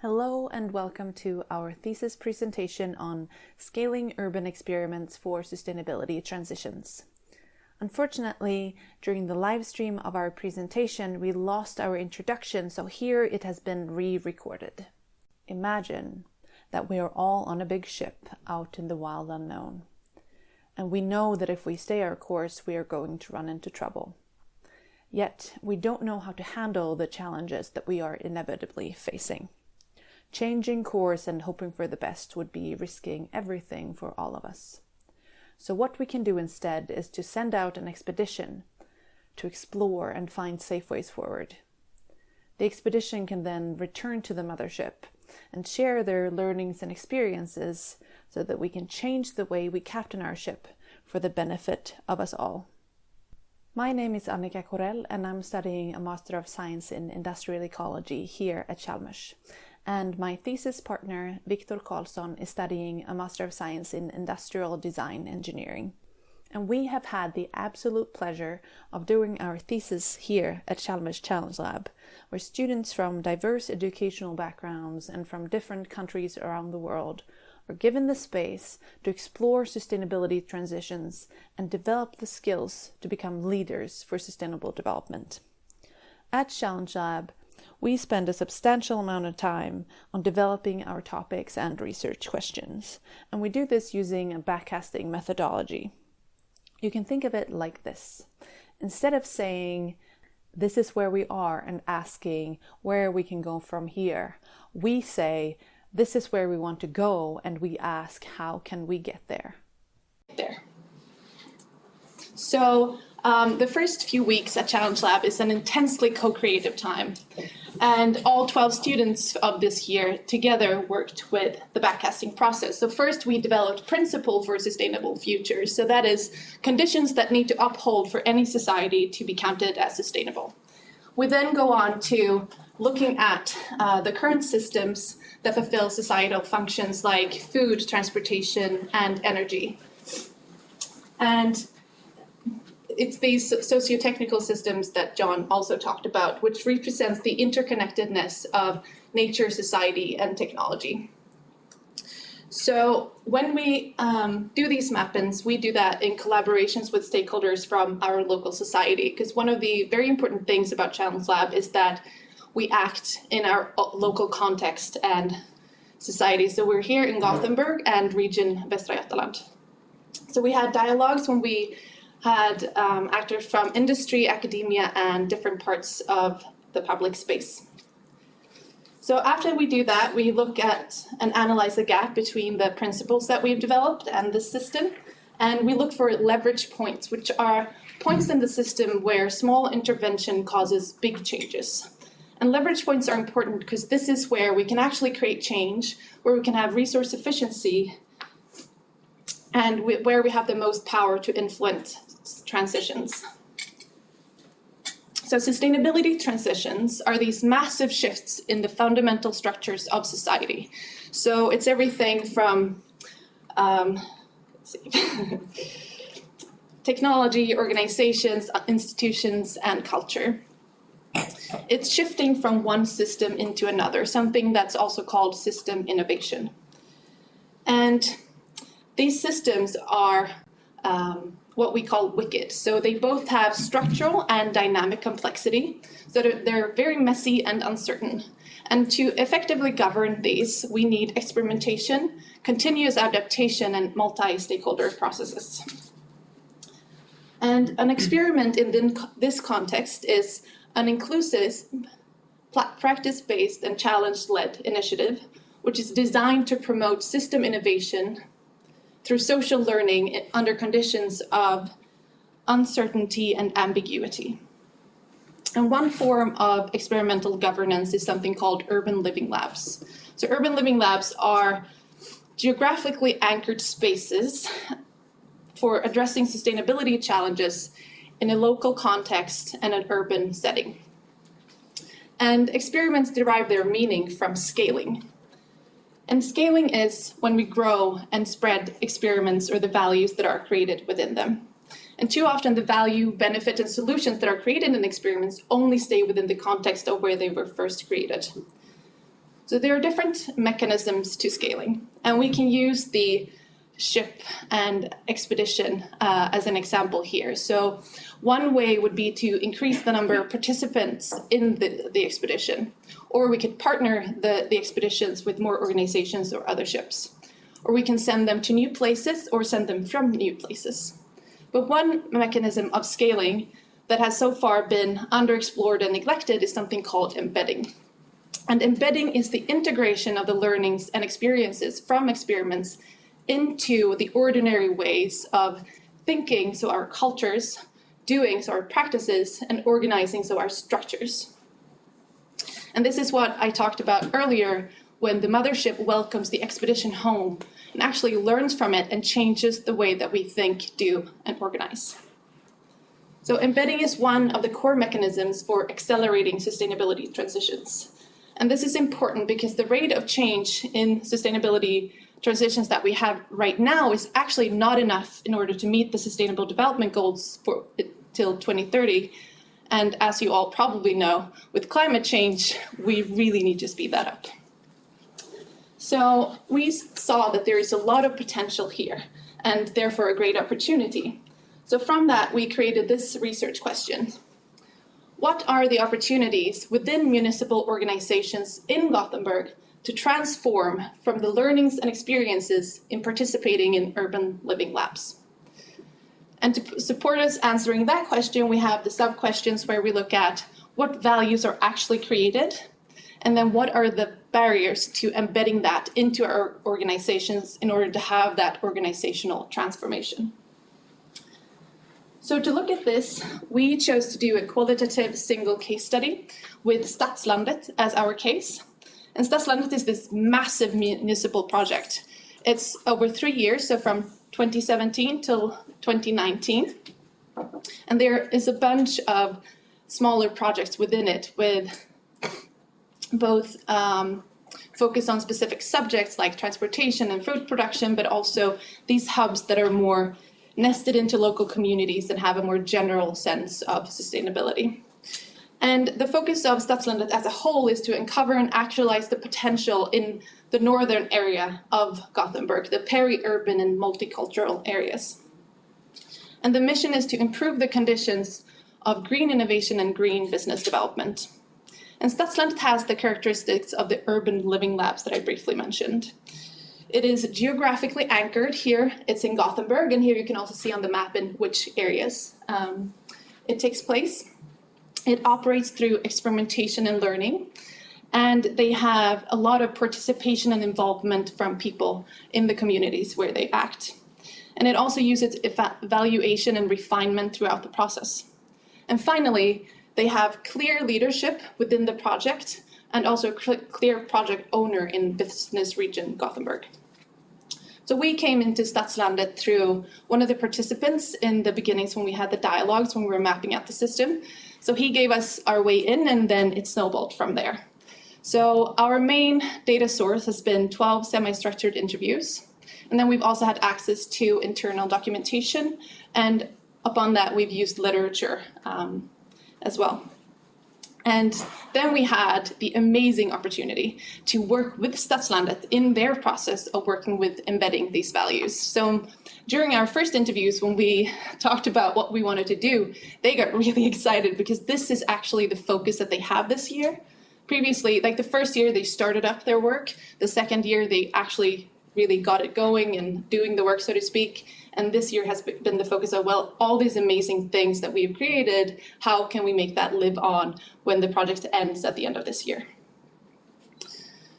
Hello and welcome to our thesis presentation on scaling urban experiments for sustainability transitions. Unfortunately, during the live stream of our presentation, we lost our introduction, so here it has been re-recorded. Imagine that we are all on a big ship out in the wild unknown. And we know that if we stay our course, we are going to run into trouble. Yet, we don't know how to handle the challenges that we are inevitably facing. Changing course and hoping for the best would be risking everything for all of us. So what we can do instead is to send out an expedition to explore and find safe ways forward. The expedition can then return to the mothership and share their learnings and experiences so that we can change the way we captain our ship for the benefit of us all. My name is Annica Corell and I'm studying a Master of Science in Industrial Ecology here at Chalmers. And my thesis partner, Viktor Carlson, is studying a Master of Science in Industrial Design Engineering. And we have had the absolute pleasure of doing our thesis here at Chalmers Challenge Lab, where students from diverse educational backgrounds and from different countries around the world are given the space to explore sustainability transitions and develop the skills to become leaders for sustainable development. At Challenge Lab, we spend a substantial amount of time on developing our topics and research questions, and we do this using a backcasting methodology. You can think of it like this. Instead of saying, this is where we are, and asking where we can go from here, we say, this is where we want to go, and we ask, how can we get there? So the first few weeks at Challenge Lab is an intensely co-creative time. And all 12 students of this year together worked with the backcasting process. So first we developed principle for sustainable futures. So that is conditions that need to uphold for any society to be counted as sustainable. We then go on to looking at the current systems that fulfill societal functions like food, transportation, and energy. And it's these socio-technical systems that John also talked about, which represents the interconnectedness of nature, society, and technology. So when we do these mappings, we do that in collaborations with stakeholders from our local society, because one of the very important things about Challenge Lab is that we act in our local context and society. So we're here in Gothenburg and region Västra Götaland. So we had dialogues when we had actors from industry, academia, and different parts of the public space. So after we do that, we look at and analyze the gap between the principles that we've developed and the system, and we look for leverage points, which are points in the system where small intervention causes big changes. And leverage points are important because this is where we can actually create change, where we can have resource efficiency, and where we have the most power to influence transitions. So sustainability transitions are these massive shifts in the fundamental structures of society. So it's everything from technology, organizations, institutions, and culture. It's shifting from one system into another, something that's also called system innovation. And these systems are what we call wicked. So they both have structural and dynamic complexity. So they're very messy and uncertain. And to effectively govern these, we need experimentation, continuous adaptation, and multi-stakeholder processes. And an experiment in this context is an inclusive, practice-based, and challenge-led initiative, which is designed to promote system innovation through social learning under conditions of uncertainty and ambiguity. And one form of experimental governance is something called urban living labs. So urban living labs are geographically anchored spaces for addressing sustainability challenges in a local context and an urban setting. And experiments derive their meaning from scaling. And scaling is when we grow and spread experiments or the values that are created within them. And too often the value, benefit, and solutions that are created in experiments only stay within the context of where they were first created. So there are different mechanisms to scaling, and we can use the ship and expedition as an example here. So one way would be to increase the number of participants in the expedition, or we could partner the expeditions with more organizations or other ships, or we can send them to new places or send them from new places. But one mechanism of scaling that has so far been underexplored and neglected is something called embedding. And embedding is the integration of the learnings and experiences from experiments into the ordinary ways of thinking, so our cultures, doing, so our practices, and organizing, so our structures. And this is what I talked about earlier, when the mothership welcomes the expedition home and actually learns from it and changes the way that we think, do, and organize. So embedding is one of the core mechanisms for accelerating sustainability transitions. And this is important because the rate of change in sustainability transitions that we have right now is actually not enough in order to meet the Sustainable Development Goals for till 2030. And as you all probably know, with climate change, we really need to speed that up. So we saw that there is a lot of potential here, and therefore a great opportunity. So from that, we created this research question. What are the opportunities within municipal organizations in Gothenburg to transform from the learnings and experiences in participating in urban living labs? And to support us answering that question, we have the sub-questions where we look at what values are actually created, and then what are the barriers to embedding that into our organizations in order to have that organizational transformation. So to look at this, we chose to do a qualitative single case study with STADSLANDET as our case. And STADSLANDET is this massive municipal project. It's over 3 years, so from 2017 till 2019. And there is a bunch of smaller projects within it with both focus on specific subjects like transportation and food production, but also these hubs that are more nested into local communities and have a more general sense of sustainability. And the focus of STADSLANDET as a whole is to uncover and actualize the potential in the northern area of Gothenburg, the peri-urban and multicultural areas. And the mission is to improve the conditions of green innovation and green business development. And STADSLANDET has the characteristics of the urban living labs that I briefly mentioned. It is geographically anchored here. It's in Gothenburg, and here you can also see on the map in which areas it takes place. It operates through experimentation and learning, and they have a lot of participation and involvement from people in the communities where they act. And it also uses evaluation and refinement throughout the process. And finally, they have clear leadership within the project and also clear project owner in business region Gothenburg. So we came into STADSLANDET through one of the participants in the beginnings when we had the dialogues, when we were mapping out the system. So he gave us our way in, and then it snowballed from there. So our main data source has been 12 semi-structured interviews. And then we've also had access to internal documentation. And upon that, we've used literature as well. And then we had the amazing opportunity to work with STADSLANDET in their process of working with embedding these values. So during our first interviews, when we talked about what we wanted to do, they got really excited because this is actually the focus that they have this year. Previously, like the first year, they started up their work. The second year, they actually really got it going and doing the work, so to speak. And this year has been the focus of, well, all these amazing things that we've created, how can we make that live on when the project ends at the end of this year?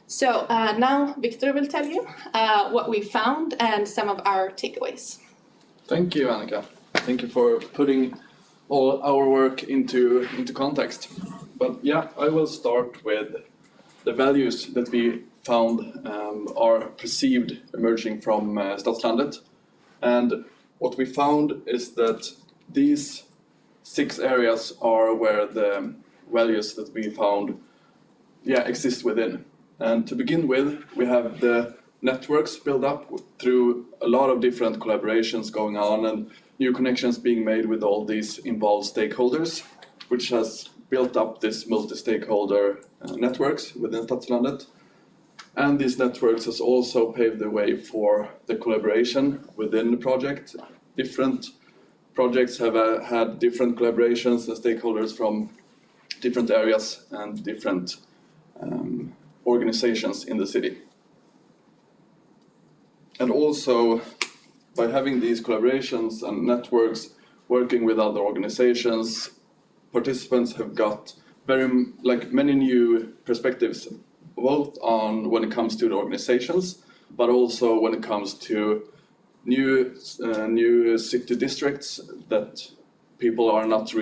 So now Viktor will tell you what we found and some of our takeaways. Thank you, Annica. Thank you for putting all our work into context. But yeah, I will start with the values that we found are perceived emerging from STADSLANDET. And what we found is that these 6 areas are where the values that we found exist within. And to begin with, we have the networks built up through a lot of different collaborations going on and new connections being made with all these involved stakeholders, which has built up this multi-stakeholder networks within STADSLANDET. And these networks has also paved the way for the collaboration within the project. Different projects have had different collaborations and stakeholders from different areas and different organizations in the city. And also, by having these collaborations and networks working with other organizations, participants have got many new perspectives, both on when it comes to the organizations, but also when it comes to new city districts that people haven't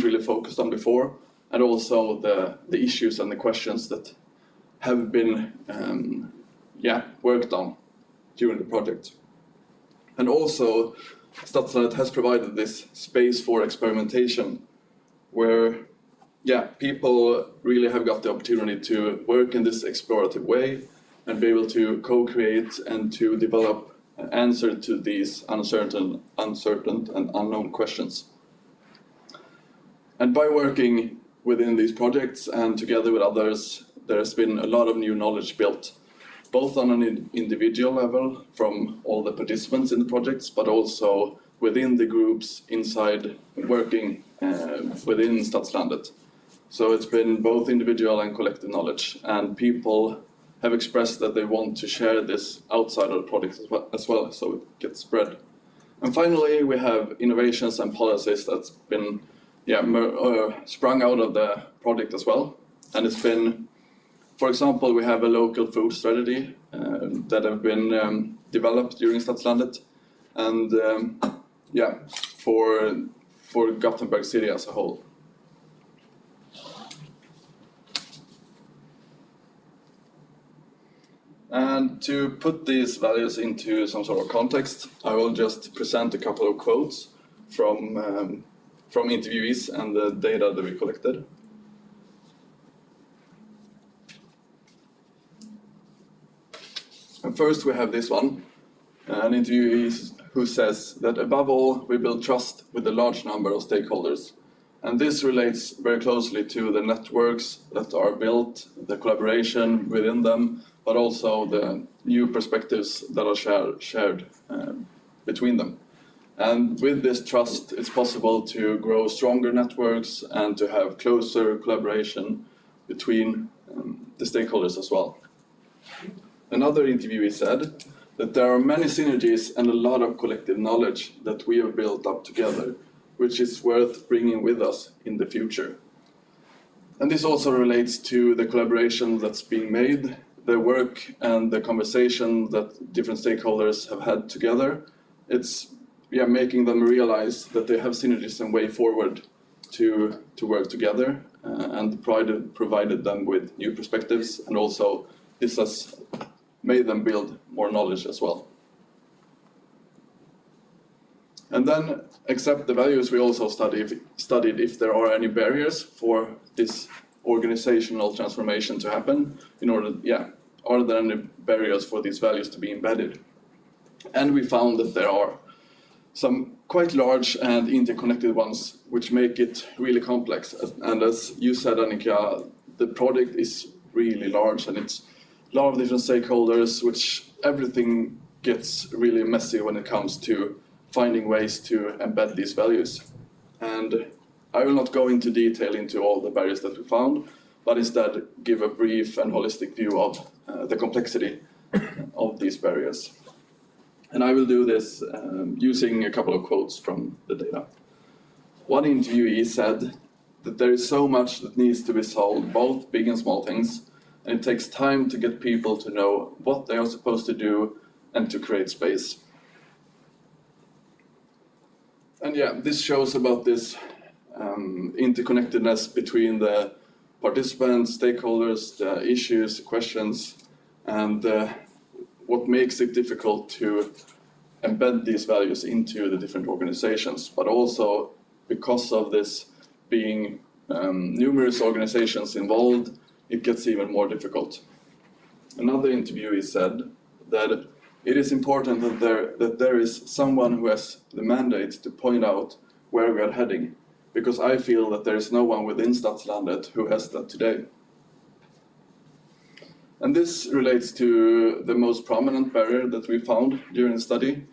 really focused on before, and also the issues and the questions that have been worked on during the project. And also, STADSLANDET has provided this space for experimentation where people really have got the opportunity to work in this explorative way and be able to co-create and to develop an answer to these uncertain and unknown questions. And by working within these projects and together with others, there's been a lot of new knowledge built, both on an individual level from all the participants in the projects, but also within the groups inside working within STADSLANDET. So it's been both individual and collective knowledge, and people have expressed that they want to share this outside of the project as well, so it gets spread. And finally, we have innovations and policies that's been sprung out of the project as well. And it's been, for example, we have a local food strategy that have been developed during STADSLANDET, and for Gothenburg City as a whole. And to put these values into some sort of context, I will just present a couple of quotes from interviewees and the data that we collected. And first we have this one, an interviewee who says that above all, we build trust with a large number of stakeholders. And this relates very closely to the networks that are built, the collaboration within them, but also the new perspectives that are shared between them. And with this trust, it's possible to grow stronger networks and to have closer collaboration between the stakeholders as well. Another interviewee said that there are many synergies and a lot of collective knowledge that we have built up together, which is worth bringing with us in the future. And this also relates to the collaboration that's being made, the work and the conversation that different stakeholders have had together. It's making them realize that they have synergies and way forward to work together, and provided them with new perspectives, and also this has made them build more knowledge as well. And then, except the values, we also studied if there are any barriers for this organizational transformation to happen. Are there any barriers for these values to be embedded? And we found that there are some quite large and interconnected ones, which make it really complex. And as you said, Annica, the project is really large, and it's a lot of different stakeholders, which everything gets really messy when it comes to finding ways to embed these values. And I will not go into detail into all the barriers that we found, but instead give a brief and holistic view of the complexity of these barriers. And I will do this using a couple of quotes from the data. One interviewee said that there is so much that needs to be solved, both big and small things, and it takes time to get people to know what they are supposed to do and to create space. And this shows about this interconnectedness between the participants, stakeholders, the issues, questions, and what makes it difficult to embed these values into the different organizations, but also because of this being numerous organizations involved, it gets even more difficult. Another interviewee said that it is important that there is someone who has the mandate to point out where we are heading, because I feel that there is no one within STADSLANDET who has that today. And this relates to the most prominent barrier that we found during the study,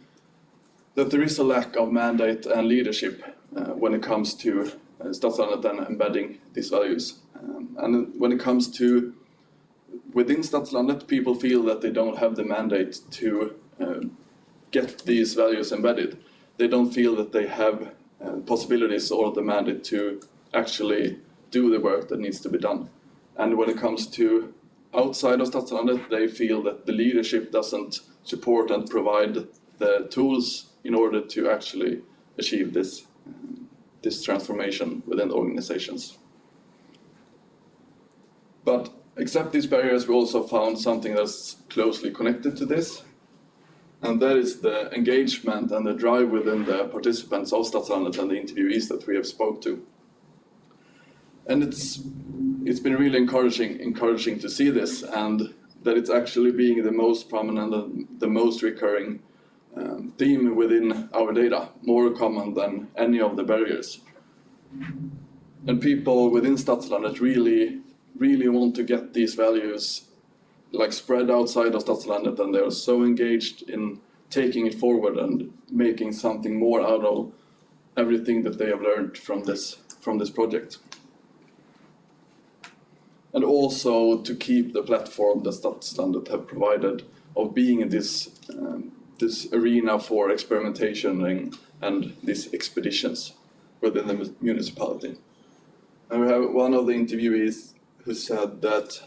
that there is a lack of mandate and leadership when it comes to STADSLANDET and embedding these values. And when it comes to within STADSLANDET, people feel that they don't have the mandate to get these values embedded. They don't feel that they have possibilities or the mandate to actually do the work that needs to be done. And when it comes to outside of STADSLANDET, they feel that the leadership doesn't support and provide the tools in order to actually achieve this transformation within organizations. But except these barriers, we also found something that's closely connected to this, and that is the engagement and the drive within the participants of STADSLANDET and the interviewees that we have spoke to. And it's been really encouraging to see this, and that it's actually being the most prominent and the most recurring theme within our data, more common than any of the barriers. And people within STADSLANDET really want to get these values like spread outside of STADSLANDET, and they're so engaged in taking it forward and making something more out of everything that they have learned from this project. And also to keep the platform that STADSLANDET have provided of being in this arena for experimentation and these expeditions within the municipality. And we have one of the interviewees who said that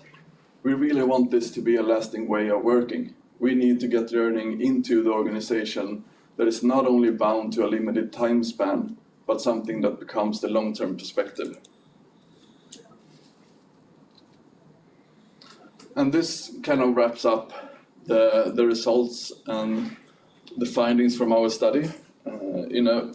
we really want this to be a lasting way of working. We need to get learning into the organization that is not only bound to a limited time span, but something that becomes the long-term perspective. And this kind of wraps up the results and the findings from our study in a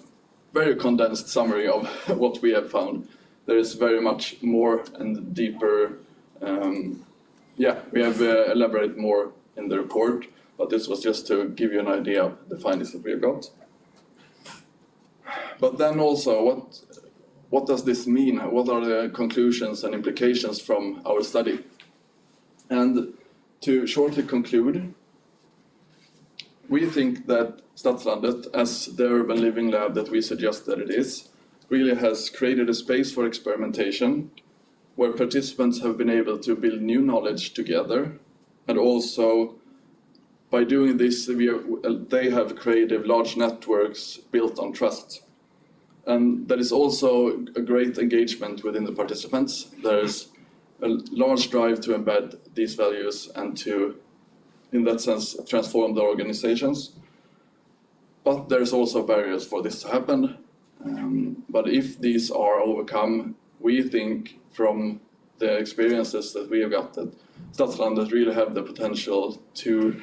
very condensed summary of what we have found. There is very much more and deeper, we have elaborated more in the report, but this was just to give you an idea of the findings that we have got. But then also, what does this mean? What are the conclusions and implications from our study? And to shortly conclude, we think that STADSLANDET, as the urban living lab that we suggest that it is, really has created a space for experimentation where participants have been able to build new knowledge together, and also by doing this they have created large networks built on trust. And there is also a great engagement within the participants. There is a large drive to embed these values and to, in that sense, transform the organizations. But there's also barriers for this to happen. But if these are overcome, we think from the experiences that we have got that STADSLANDET really have the potential to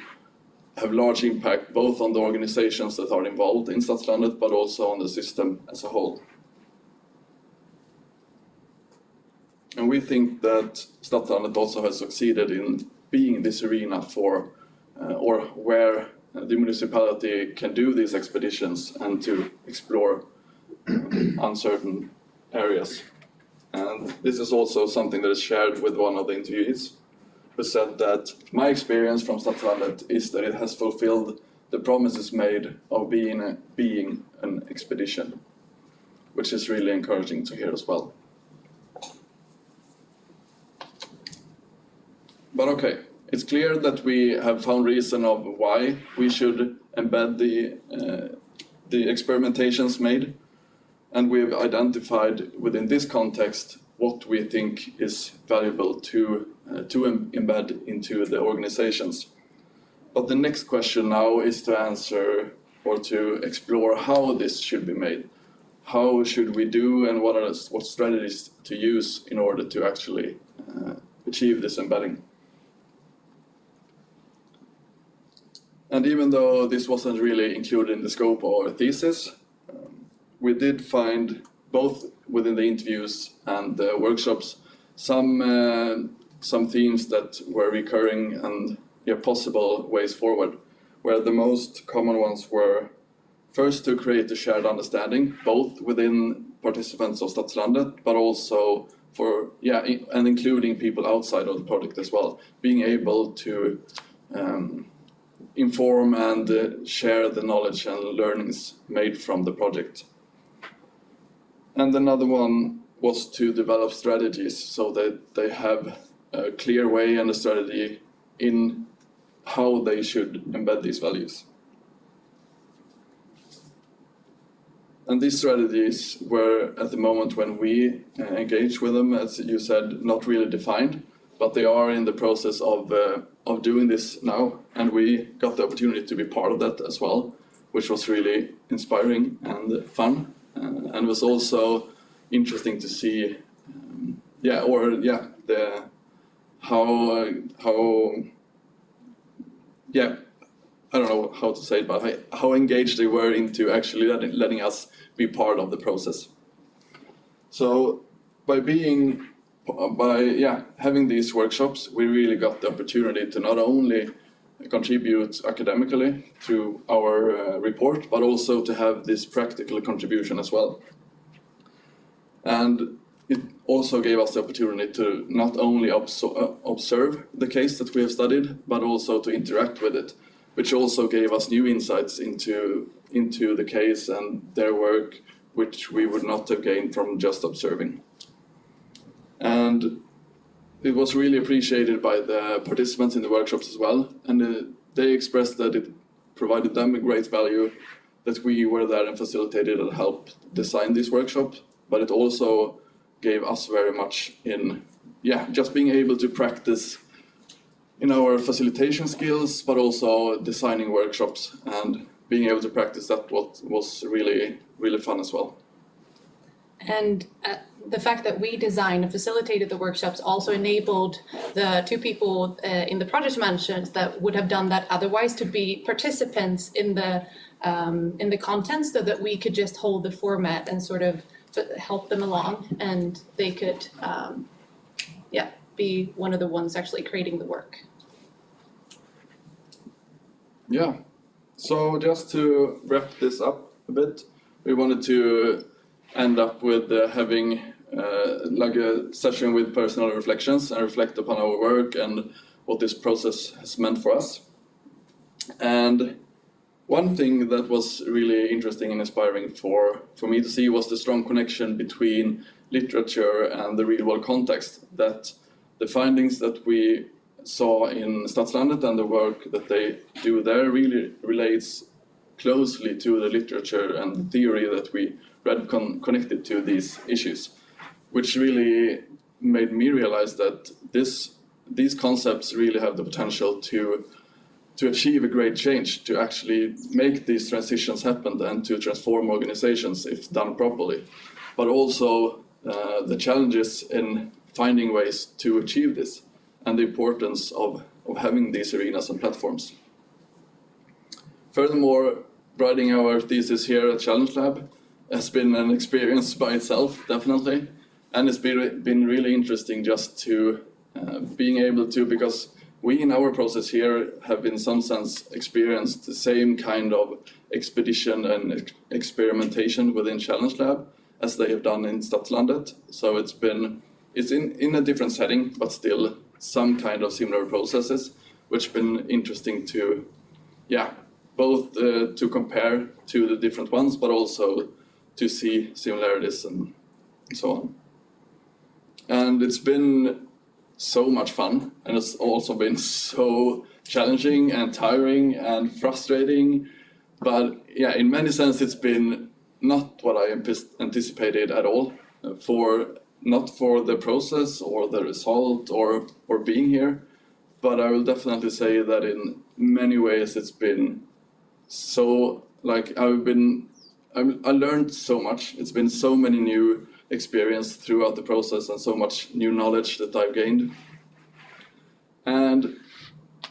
have large impact both on the organizations that are involved in STADSLANDET, but also on the system as a whole. And we think that STADSLANDET also has succeeded in being this arena for, or where the municipality can do these expeditions and to explore uncertain areas. And this is also something that is shared with one of the interviewees, who said that my experience from STADSLANDET is that it has fulfilled the promises made of being an expedition, which is really encouraging to hear as well. But okay, it's clear that we have found reason of why we should embed the experimentations made, and we've identified within this context what we think is valuable to embed into the organizations. But the next question now is to answer or to explore how this should be made. How should we do, and what strategies to use in order to actually achieve this embedding? And even though this wasn't really included in the scope of our thesis, we did find both within the interviews and the workshops some themes that were recurring and possible ways forward, where the most common ones were first to create a shared understanding, both within participants of STADSLANDET, but also and including people outside of the project as well, being able to inform and share the knowledge and learnings made from the project. And another one was to develop strategies so that they have a clear way and a strategy in how they should embed these values. And these strategies were, at the moment when we engaged with them, as you said, not really defined, but they are in the process of doing this now, and we got the opportunity to be part of that as well, which was really inspiring and fun, and was also interesting to see, I don't know how to say it, but how engaged they were into actually letting us be part of the process. So by having these workshops, we really got the opportunity to not only contribute academically to our report, but also to have this practical contribution as well. And it also gave us the opportunity to not only observe the case that we have studied, but also to interact with it, which also gave us new insights into the case and their work, which we would not have gained from just observing. And it was really appreciated by the participants in the workshops as well, and they expressed that it provided them a great value that we were there and facilitated and helped design this workshop, but it also gave us very much in just being able to practice in our facilitation skills, but also designing workshops and being able to practice that was really, really fun as well. And the fact that we designed and facilitated the workshops also enabled the two people in the project management that would have done that otherwise to be participants in the content, so that we could just hold the format and sort of help them along, and they could be one of the ones actually creating the work. Yeah, so just to wrap this up a bit, we wanted to end up with having like a session with personal reflections and reflect upon our work and what this process has meant for us. And one thing that was really interesting and inspiring for me to see was the strong connection between literature and the real world context, that the findings that we saw in STADSLANDET and the work that they do there really relates closely to the literature and the theory that we read connected to these issues, which really made me realize that these concepts really have the potential to achieve a great change, to actually make these transitions happen and to transform organizations if done properly, but also the challenges in finding ways to achieve this and the importance of having these arenas and platforms. Furthermore, writing our thesis here at Challenge Lab has been an experience by itself, definitely, and it's been really interesting just to being able to, because we in our process here have in some sense experienced the same kind of expedition and experimentation within Challenge Lab as they have done in STADSLANDET. So it's in a different setting, but still some kind of similar processes, which have been interesting to, both to compare to the different ones, but also to see similarities and so on. And it's been so much fun, and it's also been so challenging and tiring and frustrating, but in many sense it's been not what I anticipated at all, not for the process or the result or being here, but I will definitely say that in many ways it's been so, like, I learned so much. It's been so many new experience throughout the process and so much new knowledge that I've gained. And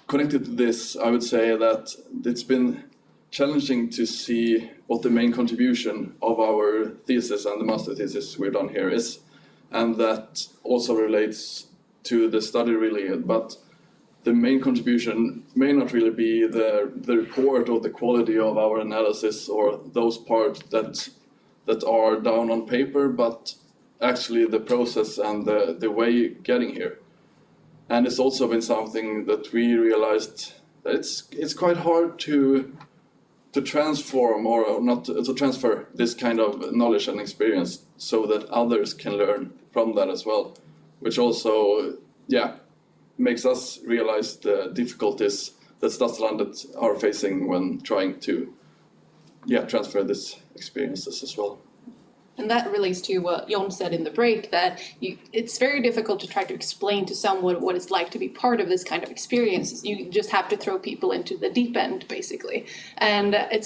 connected to this, I would say that it's been challenging to see what the main contribution of our thesis and the master thesis we've done here is. And that also relates to the study really, but the main contribution may not really be the report or the quality of our analysis or those parts that are down on paper, but actually the process and the way getting here. And it's also been something that we realized that it's quite hard to transform or not to transfer this kind of knowledge and experience so that others can learn from that as well, which also makes us realize the difficulties that STADSLANDET are facing when trying to transfer these experiences as well. And that relates to what Jon said in the break, that it's very difficult to try to explain to someone what it's like to be part of this kind of experience. You just have to throw people into the deep end, basically. And it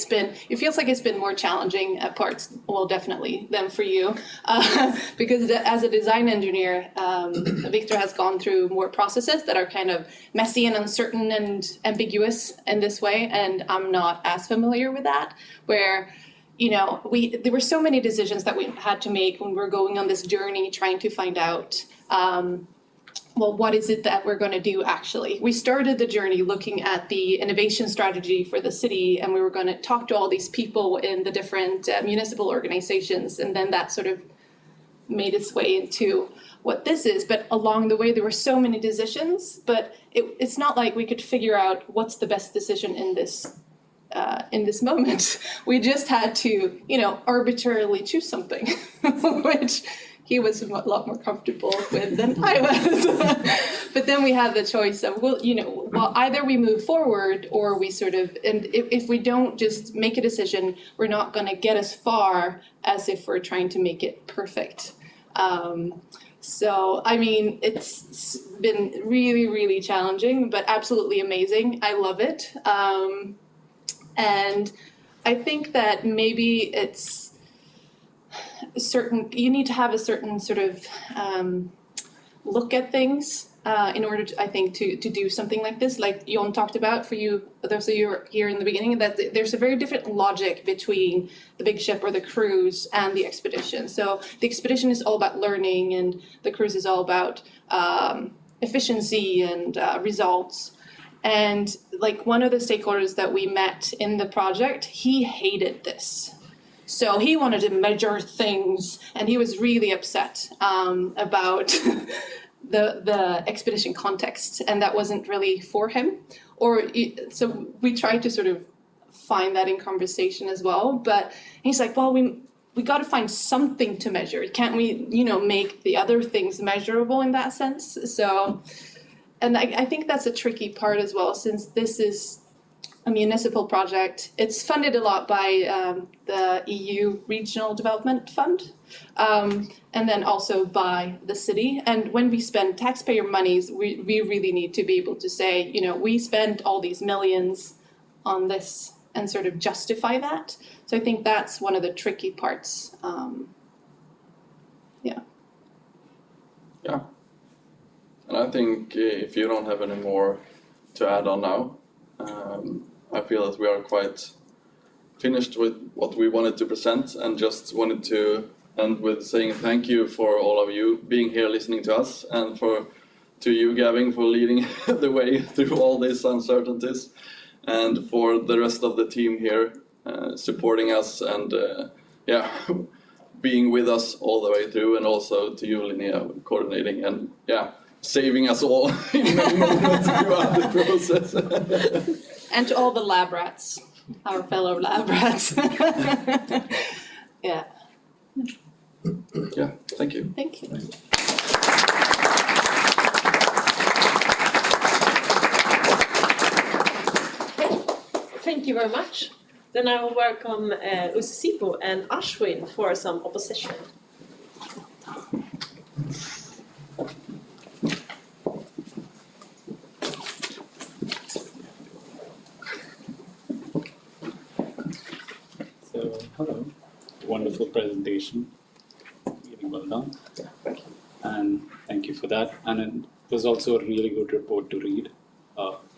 feels like it's been more challenging at parts, well, definitely, than for you. Because as a design engineer, Viktor has gone through more processes that are kind of messy and uncertain and ambiguous in this way. And I'm not as familiar with that, where there were so many decisions that we had to make when we were going on this journey, trying to find out, what is it that we're going to do actually? We started the journey looking at the innovation strategy for the city, and we were going to talk to all these people in the different municipal organizations, and then that sort of made its way into what this is. But along the way, there were so many decisions, but it's not like we could figure out what's the best decision in this moment. We just had to, arbitrarily choose something, which he was a lot more comfortable with than I was. But then we had the choice of, either we move forward or we and if we don't just make a decision, we're not going to get as far as if we're trying to make it perfect. So, it's been really, really challenging, but absolutely amazing. I love it. And I think that maybe you need to have a certain sort of look at things in order to do something like this, like Jon talked about. For you, those of you who were here in the beginning, that there's a very different logic between the big ship or the cruise and the expedition. So the expedition is all about learning, and the cruise is all about efficiency and results. And like one of the stakeholders that we met in the project, he hated this. So he wanted to measure things, and he was really upset about the expedition context, and that wasn't really for him. So we tried to sort of find that in conversation as well. But he's like, well, we got to find something to measure. Can't we, make the other things measurable in that sense? So. And I think that's a tricky part as well, since this is a municipal project. It's funded a lot by the EU Regional Development Fund, and then also by the city. And when we spend taxpayer monies, we really need to be able to say, we spent all these millions on this and sort of justify that. So I think that's one of the tricky parts. Yeah. And I think if you don't have any more to add on now, I feel that we are quite finished with what we wanted to present, and just wanted to end with saying thank you for all of you being here listening to us, and to you, Gavin, for leading the way through all these uncertainties, and for the rest of the team here supporting us and being with us all the way through, and also to you, Linnea, coordinating and saving us all in many moments throughout the process. And to all the lab rats, our fellow lab rats. Yeah. Yeah, thank you. Thank you. Thank you very much. Then I will welcome Usipo and Ashwin for some opposition. Hello. Wonderful presentation. Really well done. Thank you. And thank you for that. And it was also a really good report to read.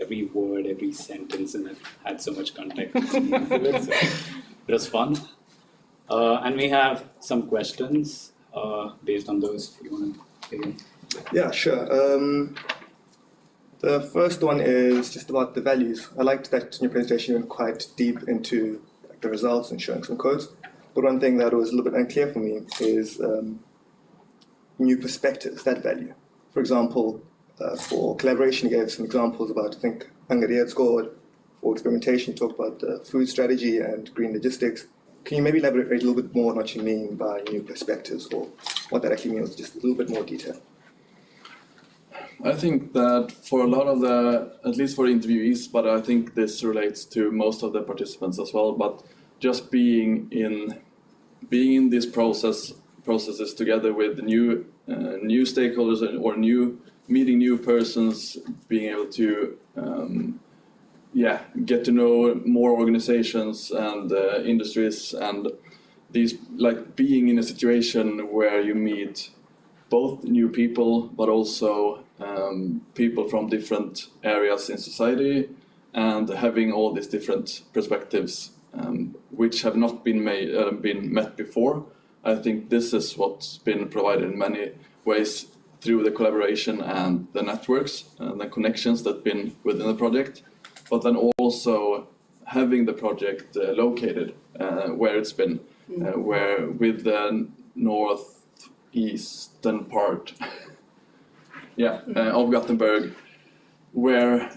Every word, every sentence in it had so much context to it. So it was fun. And we have some questions based on those. If you want to begin? Yeah, sure. The first one is just about the values. I liked that in your presentation you went quite deep into the results and showing some codes. But one thing that was a little bit unclear for me is new perspectives, that value. For example, for collaboration, you gave some examples about, I think, Annica had scored. For experimentation, you talked about the food strategy and green logistics. Can you maybe elaborate a little bit more on what you mean by new perspectives, or what that actually means, just a little bit more detail? I think that for a lot of at least for interviewees, but I think this relates to most of the participants as well, but just being in this processes together with new stakeholders or meeting new persons, being able to get to know more organizations and industries, and these, like, being in a situation where you meet both new people but also people from different areas in society, and having all these different perspectives which have not been met before. I think this is what's been provided in many ways through the collaboration and the networks and the connections that have been within the project, but then also having the project located where it's been, where with the northeastern part of Gothenburg, where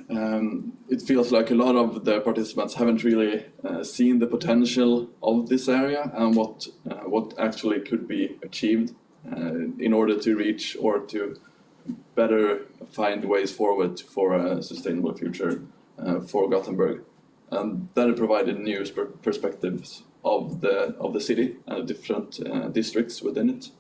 it feels like a lot of the participants haven't really seen the potential of this area and what actually could be achieved in order to reach or to better find ways forward for a sustainable future for Gothenburg. And that it provided new perspectives of the city and the different districts within it.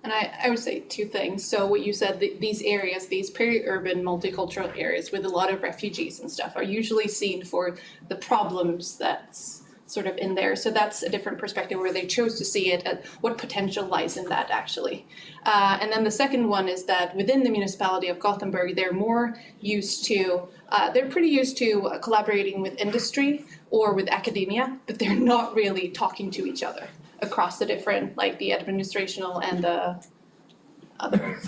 And I would say two things. So what you said, these areas, these peri-urban multicultural areas with a lot of refugees and stuff, are usually seen for the problems that's sort of in there. So that's a different perspective where they chose to see it at what potential lies in that actually. And then the second one is that within the municipality of Gothenburg, they're pretty used to collaborating with industry or with academia, but they're not really talking to each other across the different, like the administrational and the other,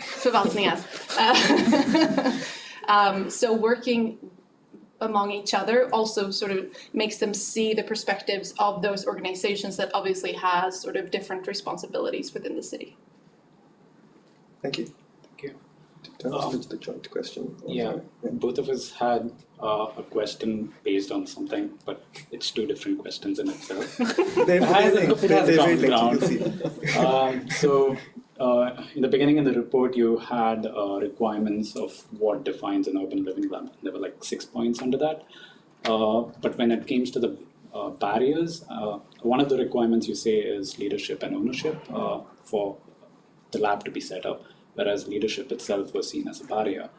förvaltningar. So working among each other also sort of makes them see the perspectives of those organizations that obviously has sort of different responsibilities within the city. Thank you. Thank you. The joint question. Both of us had a question based on something, but it's two different questions in itself. They're very linked, So in the beginning in the report, you had requirements of what defines an urban living lab. There were like 6 points under that. But when it came to the barriers, one of the requirements you say is leadership and ownership for the lab to be set up, whereas leadership itself was seen as a barrier.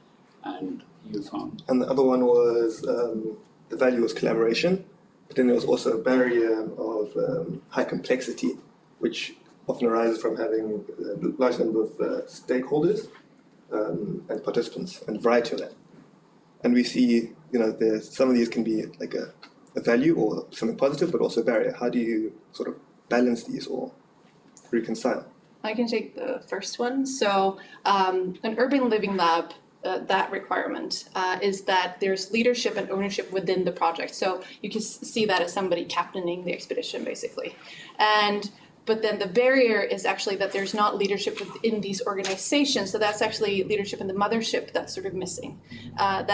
And you found... And the other one was the value was collaboration, but then there was also a barrier of high complexity, which often arises from having a large number of stakeholders and participants and variety of that. And we see, some of these can be like a value or something positive, but also a barrier. How do you sort of balance these or reconcile? I can take the first one. So an urban living lab, that requirement is that there's leadership and ownership within the project. So you can see that as somebody captaining the expedition, basically. But then the barrier is actually that there's not leadership within these organizations. So that's actually leadership in the mothership that's sort of missing. And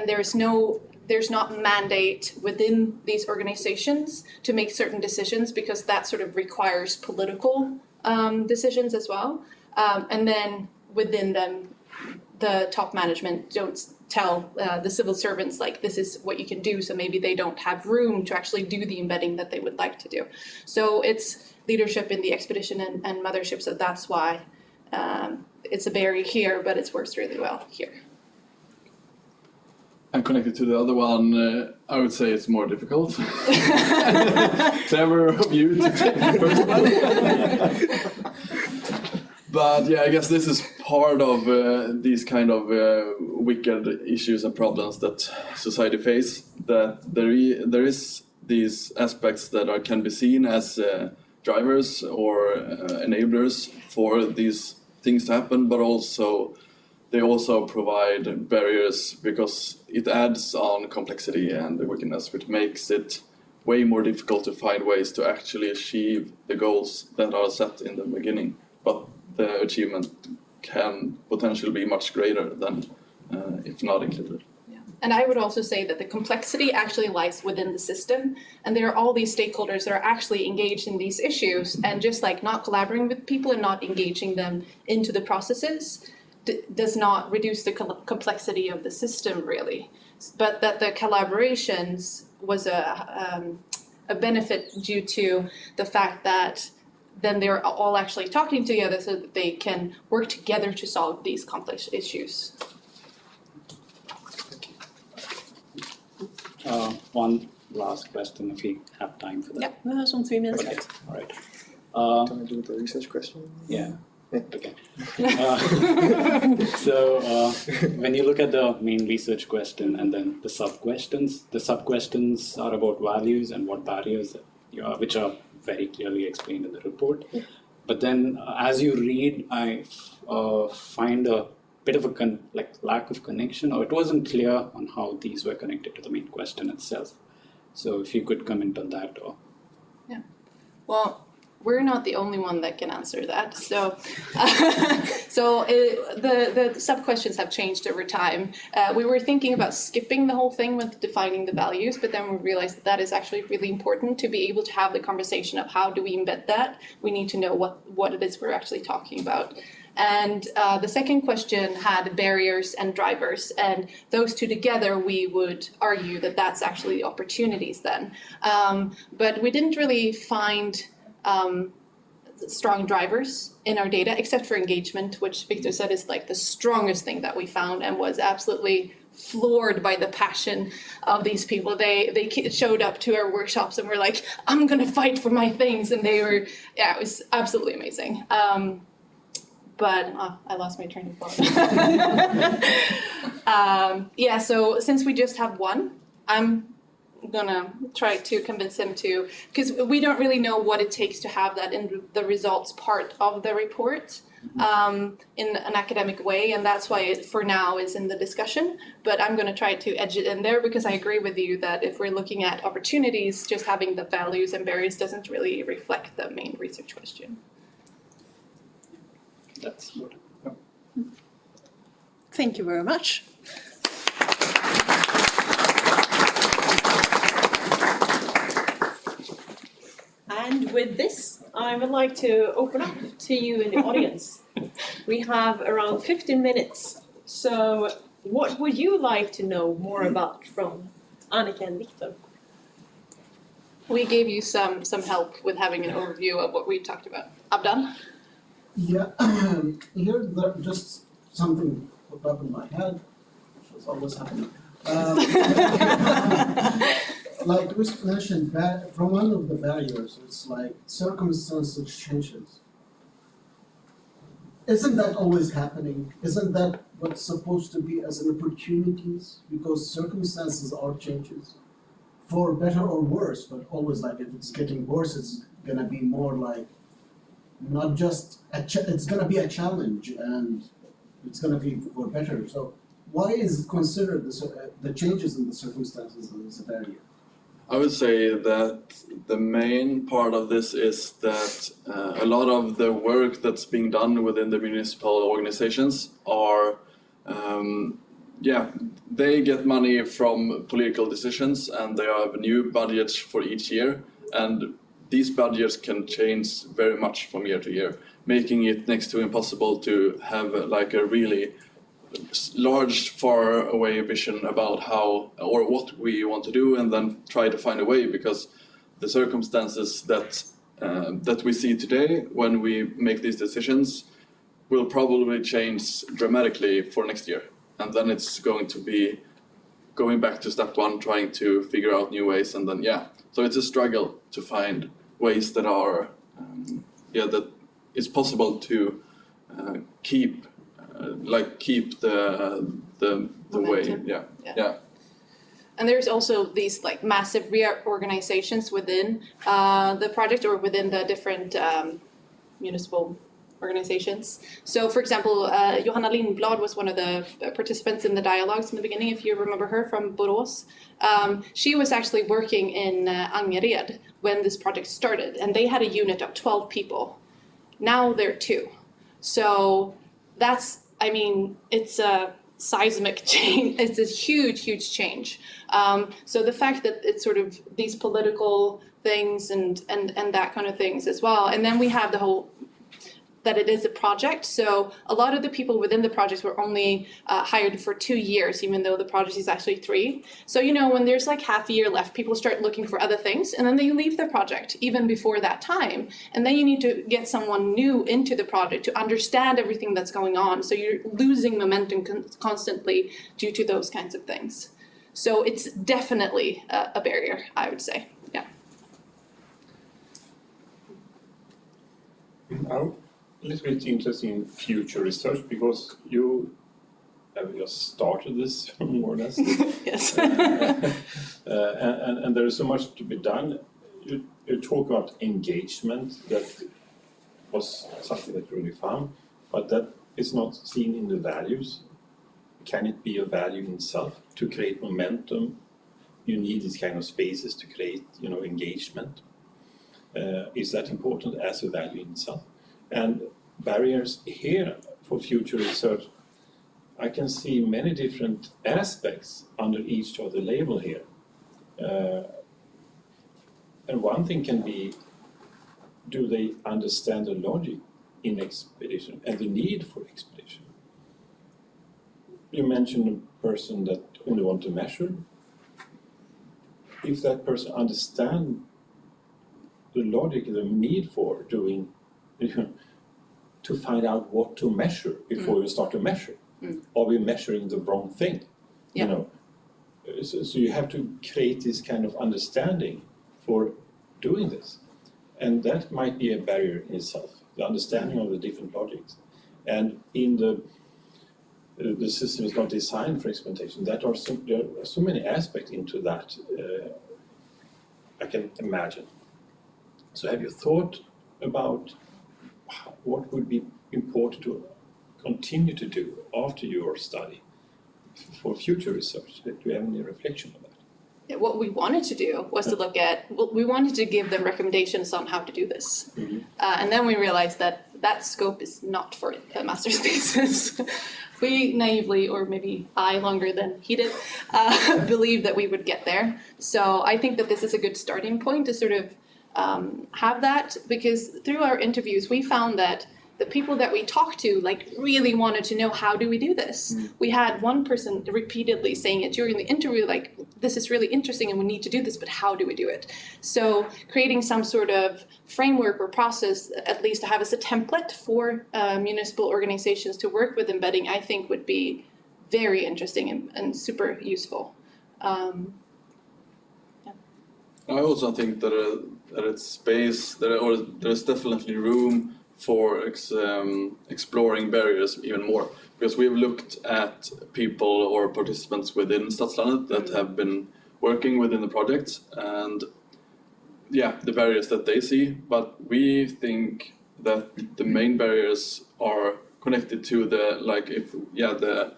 there's not mandate within these organizations to make certain decisions, because that sort of requires political decisions as well. And then within them, the top management don't tell the civil servants, like, this is what you can do. So maybe they don't have room to actually do the embedding that they would like to do. So it's leadership in the expedition and mothership. So that's why it's a barrier here, but it works really well here. And connected to the other one, I would say it's more difficult. Clever of you to take the first one. But yeah, I guess this is part of these kind of wicked issues and problems that society face. That there is these aspects that can be seen as drivers or enablers for these things to happen, but also they also provide barriers because it adds on complexity and the wickedness, which makes it way more difficult to find ways to actually achieve the goals that are set in the beginning. But the achievement can potentially be much greater than if not included. And I would also say that the complexity actually lies within the system, and there are all these stakeholders that are actually engaged in these issues, and just like not collaborating with people and not engaging them into the processes does not reduce the complexity of the system really, but that the collaborations was a benefit due to the fact that then they're all actually talking together so that they can work together to solve these complex issues. One last question, if we have time for that. Yeah, we have some 3 minutes Okay, left. all right. Can I do the research question? Yeah. Okay. When you look at the main research question and then the sub-questions are about values and what barriers, which are very clearly explained in the report. But then as you read, I find a bit of a lack of connection, or it wasn't clear on how these were connected to the main question itself. So if you could comment on that. Or Yeah. Well, we're not the only one that can answer that. So, the sub-questions have changed over time. We were thinking about skipping the whole thing with defining the values, but then we realized that is actually really important to be able to have the conversation of how do we embed that. We need to know what it is we're actually talking about. And the second question had barriers and drivers, and those two together we would argue that that's actually opportunities then. But we didn't really find strong drivers in our data, except for engagement, which Viktor said is like the strongest thing that we found and was absolutely floored by the passion of these people. They showed up to our workshops and were like, I'm gonna fight for my things, and they were, yeah, it was absolutely amazing. But I lost my train of thought. Yeah, so since we just have one, I'm gonna try to convince him to, because we don't really know what it takes to have that in the results part of the report in an academic way, and that's why it for now is in the discussion. But I'm gonna try to edge it in there, because I agree with you that if we're looking at opportunities, just having the values and barriers doesn't really reflect the main research question. that's what. Thank you very much. And with this, I would like to open up to you in the audience. We have around 15 minutes. So what would you like to know more about from Annica and Viktor? We gave you some help with having an overview of what we talked about. Abdan? Yeah, here just something popped up in my head, which was always happening. Like we mentioned, from one of the barriers, it's like circumstances changes. Isn't that always happening? Isn't that what's supposed to be as an opportunities? Because circumstances are changes, for better or worse, but always like if it's getting worse, it's gonna be more like not just it's gonna be a challenge, and it's gonna be for better. So why is it considered the changes in the circumstances as a barrier? I would say that the main part of this is that a lot of the work that's being done within the municipal organizations are, they get money from political decisions, and they have new budgets for each year, and these budgets can change very much from year to year, making it next to impossible to have like a really large, far away vision about how or what we want to do, and then try to find a way, because the circumstances that we see today when we make these decisions will probably change dramatically for next year, and then it's going to be going back to step one, trying to figure out new ways, and then so it's a struggle to find ways that are that it's possible to keep the way. Yeah. And there's also these like massive reorganizations within the project or within the different municipal organizations. So, for example, Johanna Lindblad was one of the participants in the dialogues in the beginning, if you remember her, from Borås. She was actually working in Angered when this project started, and they had a unit of 12 people. Now they're 2. So that's, I mean, it's a seismic change. It's a huge, huge change. So the fact that it's sort of these political things and that kind of things as well. And then we have the whole, that it is a project. So a lot of the people within the project were only hired for 2 years, even though the project is actually 3. So, you know, when there's like half a year left, people start looking for other things and then they leave the project even before that time. And then you need to get someone new into the project to understand everything that's going on. So you're losing momentum constantly due to those kinds of things. So it's definitely a barrier, I would say. Yeah. I'm a little bit interested in future research because you have just started this, more or less. Yes. And there is so much to be done. You talk about engagement, that was something that you really found, but that is not seen in the values. Can it be a value in itself? To create momentum, you need these kind of spaces to create, you know, engagement. Is that important as a value in itself? And barriers here for future research, I can see many different aspects under each of the label here. And one thing can be, do they understand the logic in expedition and the need for expedition? You mentioned a person that only want to measure. If that person understands the logic, the need for doing, to find out what to measure before you start to measure. Are we measuring the wrong thing? Yeah. You know, so you have to create this kind of understanding for doing this. And that might be a barrier in itself, the understanding of the different logics. And in the system is not designed for experimentation. There are so many aspects into that, I can imagine. So have you thought about what would be important to continue to do after your study for future research? Do you have any reflection on that? Yeah, what we wanted to do was to look at, we wanted to give them recommendations on how to do this. And then we realized that that scope is not for a master's thesis. We naively, or maybe I longer than he did, believed that we would get there. So I think that this is a good starting point to sort of have that, because through our interviews we found that the people that we talked to like really wanted to know, how do we do this? We had one person repeatedly saying it during the interview, like, this is really interesting and we need to do this, but how do we do it? So creating some sort of framework or process, at least to have as a template for municipal organizations to work with embedding, I think would be very interesting and super useful. I also think that it's space, there's definitely room for exploring barriers even more, because we've looked at people or participants within STADSLANDET that have been working within the project, and yeah, the barriers that they see, but we think that the main barriers are connected to the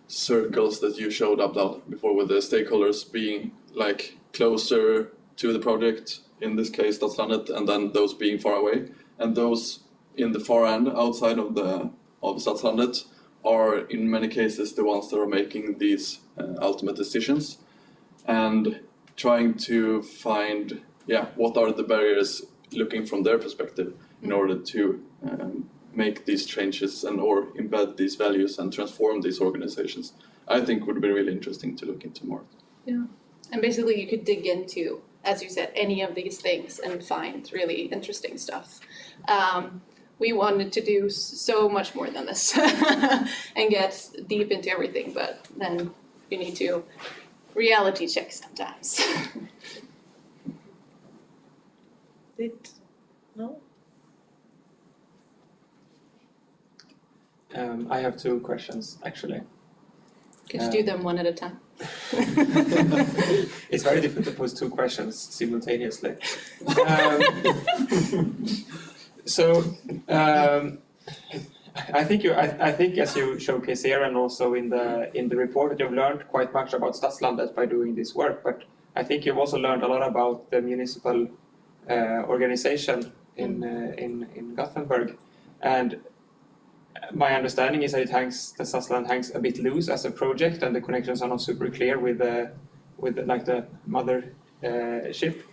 circles that you showed up before, with the stakeholders being like closer to the project, in this case STADSLANDET, and then those being far away, and those in the far end outside of STADSLANDET are in many cases the ones that are making these ultimate decisions, and trying to find what are the barriers looking from their perspective in order to make these changes or embed these values and transform these organizations, I think would be really interesting to look into more. Yeah, and basically you could dig into, as you said, any of these things and find really interesting stuff. We wanted to do so much more than this and get deep into everything, but then you need to reality check sometimes. No? I have 2 questions, actually. Could you do them one at a time? It's very difficult to pose 2 questions simultaneously. So, I think as you showcase here and also in the report that you've learned quite much about STADSLANDET by doing this work, but I think you've also learned a lot about the municipal organization in Gothenburg, and my understanding is that the STADSLAND hangs a bit loose as a project, and the connections are not super clear with the mother ship.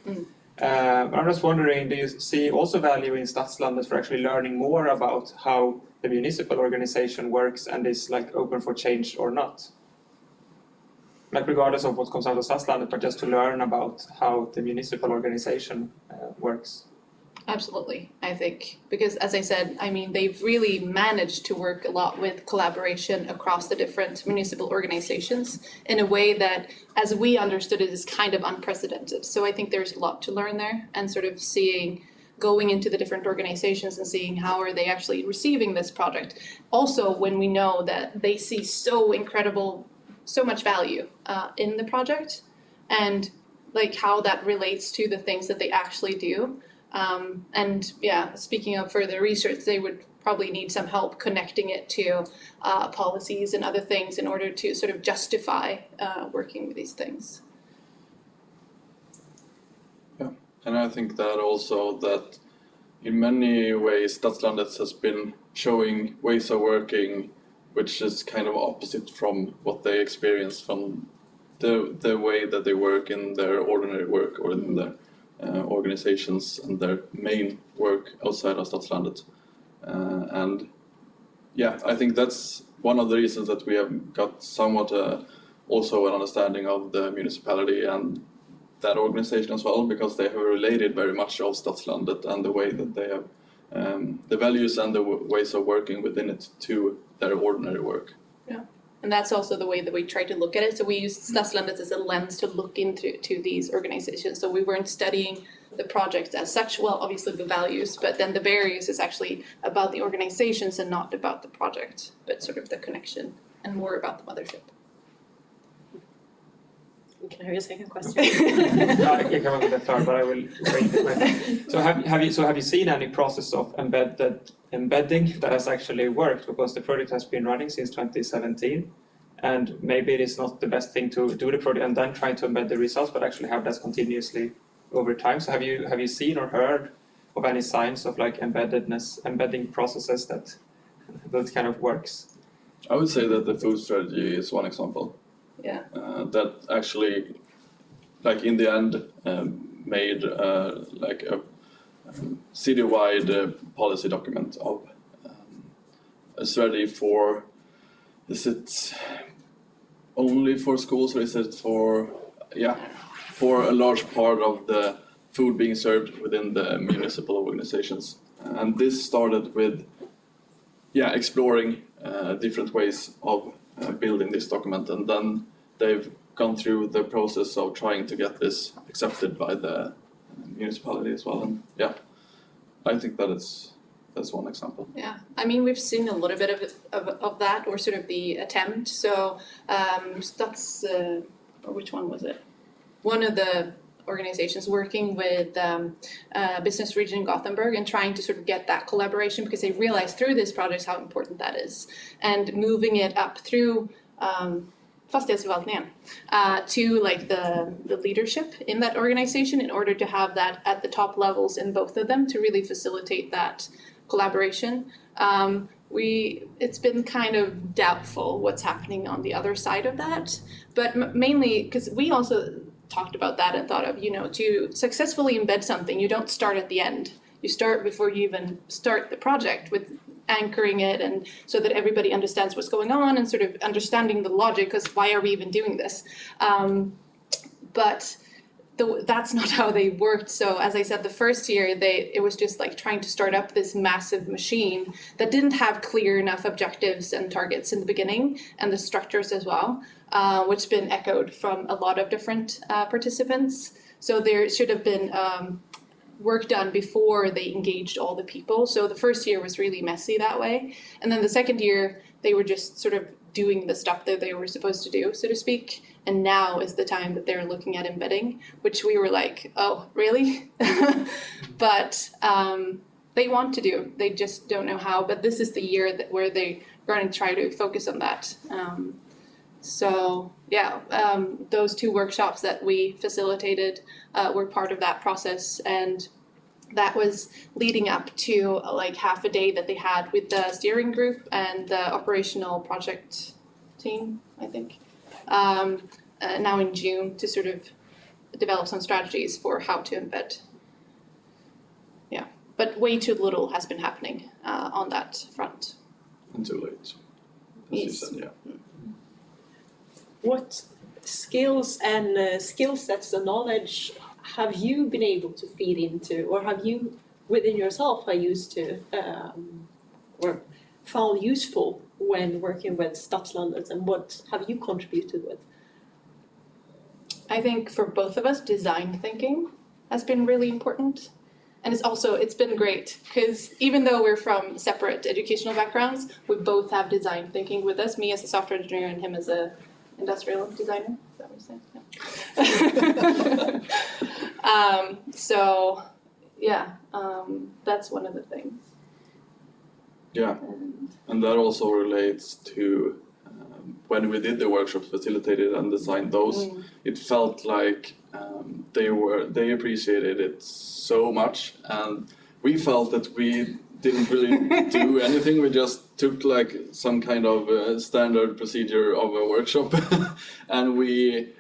But I'm just wondering, do you see also value in STADSLANDET for actually learning more about how the municipal organization works and is like open for change or not? Like regardless of what comes out of STADSLANDET, but just to learn about how the municipal organization works. Absolutely, I think, because as I said, I mean, they've really managed to work a lot with collaboration across the different municipal organizations in a way that, as we understood it, is kind of unprecedented. So I think there's a lot to learn there, and sort of going into the different organizations and seeing how are they actually receiving this project. Also, when we know that they see so much value in the project, and like how that relates to the things that they actually do. And yeah, speaking of further research, they would probably need some help connecting it to policies and other things in order to sort of justify working with these things. Yeah, and I think that also that in many ways STADSLANDET has been showing ways of working which is kind of opposite from what they experience from the way that they work in their ordinary work or in their organizations and their main work outside of STADSLANDET. And yeah, I think that's one of the reasons that we have got somewhat also an understanding of the municipality and that organization as well, because they have related very much of STADSLANDET and the way that they have the values and the ways of working within it to their ordinary work. Yeah. And that's also the way that we try to look at it. So we used STADSLANDET as a lens to look into these organizations. So we weren't studying the projects as such, well, obviously the values, but then the values is actually about the organizations and not about the project, but sort of the connection and more about the mothership. Can I hear your second question? I can come up with a third, but I will wait a minute. So have you seen any process of embedding that has actually worked? Because the project has been running since 2017, and maybe it is not the best thing to do the project and then try to embed the results, but actually have that continuously over time. So have you seen or heard of any signs of like embedding processes that kind of works? I would say that the food strategy is one example. Yeah. That actually, like in the end, made like a citywide policy document of a strategy for. Is it only for schools or is it for a large part of the food being served within the municipal organizations? And this started with exploring different ways of building this document, and then they've gone through the process of trying to get this accepted by the municipality as well. And I think that's one example. Yeah, I mean, we've seen a little bit of that, or sort of the attempt. So that's which one was it? One of the organizations working with business region Gothenburg and trying to sort of get that collaboration, because they realized through this project how important that is, and moving it up through fastighetsförvaltningen to like the leadership in that organization in order to have that at the top levels in both of them to really facilitate that collaboration. It's been kind of doubtful what's happening on the other side of that, but mainly because we also talked about that and thought of, to successfully embed something, you don't start at the end. You start before you even start the project with anchoring it, and so that everybody understands what's going on and sort of understanding the logic, because why are we even doing this? But that's not how they worked. So as I said, the first year, it was just like trying to start up this massive machine that didn't have clear enough objectives and targets in the beginning, and the structures as well, which has been echoed from a lot of different participants. So there should have been work done before they engaged all the people. So the first year was really messy that way. And then the second year, they were just sort of doing the stuff that they were supposed to do, so to speak. And now is the time that they're looking at embedding, which we were like, oh, really? But they want to do. They just don't know how. But this is the year where they're going to try to focus on that. Those 2 workshops that we facilitated were part of that process, and that was leading up to like half a day that they had with the steering group and the operational project team, I think, now in June, to sort of develop some strategies for how to embed. Yeah, but way too little has been happening on that front. And too late, as you said, yeah. What skills and skill sets and knowledge have you been able to feed into, or have you within yourself used to or found useful when working with STADSLANDET, and what have you contributed with? I think for both of us, design thinking has been really important. And it's been great because even though we're from separate educational backgrounds, we both have design thinking with us, me as a software engineer and him as a industrial designer. Is that what you're saying? Yeah. That's one of the things. Yeah, and that also relates to when we did the workshops, facilitated and designed those. It felt like they appreciated it so much, and we felt that we didn't really do anything. We just took like some kind of standard procedure of a workshop, and we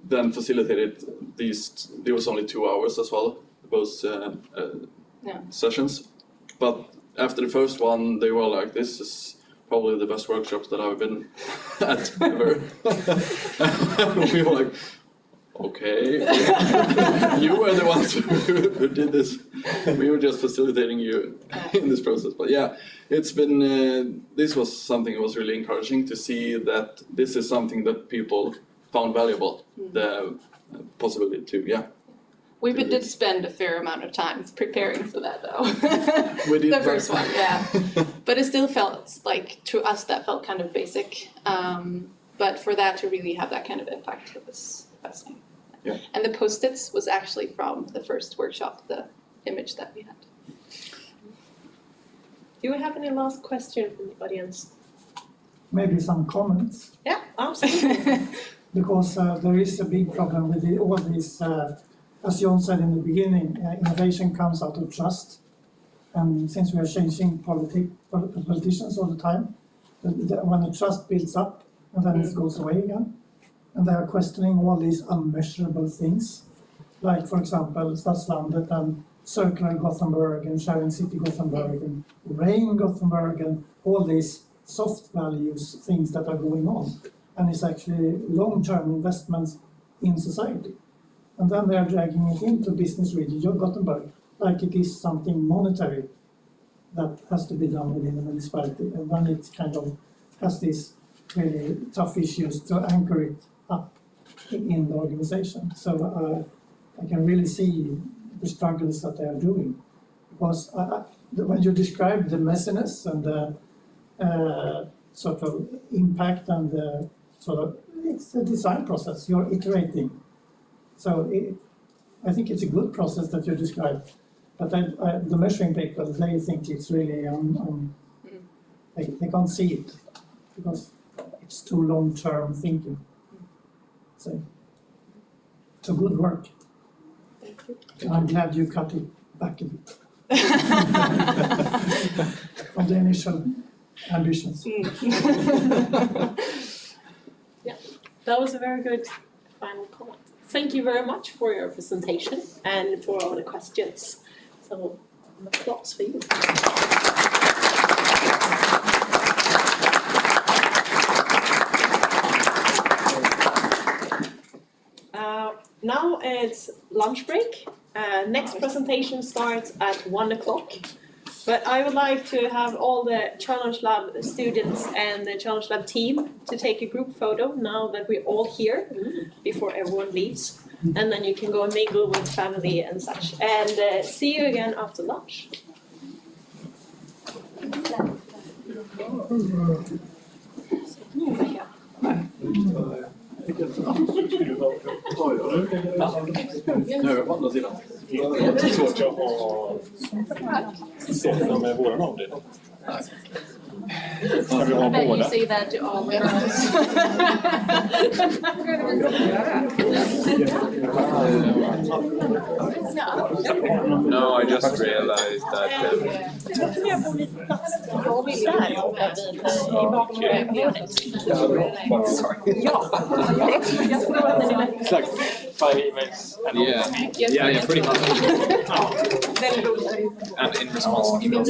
then facilitated these. There was only 2 hours as well, those sessions, but after the first one, they were like, "This is probably the best workshops that I've been at ever." We were like, "Okay, you were the ones who did this. We were just facilitating you in this process." But yeah, it's been. This was something that was really encouraging to see that this is something that people found valuable. The possibility to We did spend a fair amount of time preparing for that, though. We did the first one, yeah. But it still felt like, to us, that felt kind of basic. But for that to really have that kind of impact, it was fascinating. Yeah. And the Post-its was actually from the first workshop, the image that we had. Do we have any last question from the audience? Maybe some comments. Yeah, absolutely. Because there is a big problem with all these, as John said in the beginning, innovation comes out of trust. And since we are changing politicians all the time, when the trust builds up and then it goes away again, and they are questioning all these unmeasurable things, like, for example, STADSLANDET and Circular Gothenburg and Sharing City Gothenburg and Rain Gothenburg and all these soft values, things that are going on. And it's actually long-term investments in society. And then they are dragging it into business region Gothenburg, like it is something monetary that has to be done within the municipality. And then it kind of has these really tough issues to anchor it up in the organization. So I can really see the struggles that they are doing. Because when you describe the messiness and the sort of impact and the sort of, it's a design process, you're iterating. So I think it's a good process that you described, but the measuring people, they think it's really, they can't see it because it's too long-term thinking. So it's a good work. Thank you. I'm glad you cut it back a bit from the initial ambitions. Yeah, that was a very good final comment. Thank you very much for your presentation and for all the questions. So, an applause for you. Now it's lunch break. Next presentation starts at 1 o'clock. But I would like to have all the Challenge Lab students and the Challenge Lab team to take a group photo now that we're all here before everyone leaves. And then you can go and mingle with family and such. And see you again after lunch. Nu, på andra sidan. Det är svårt att ha sett med våran avdelning. Ska vi ha Bet you båda? say that to all the girls. No, I just realized that It's like 5 emails. yeah, pretty much. And in response to emails.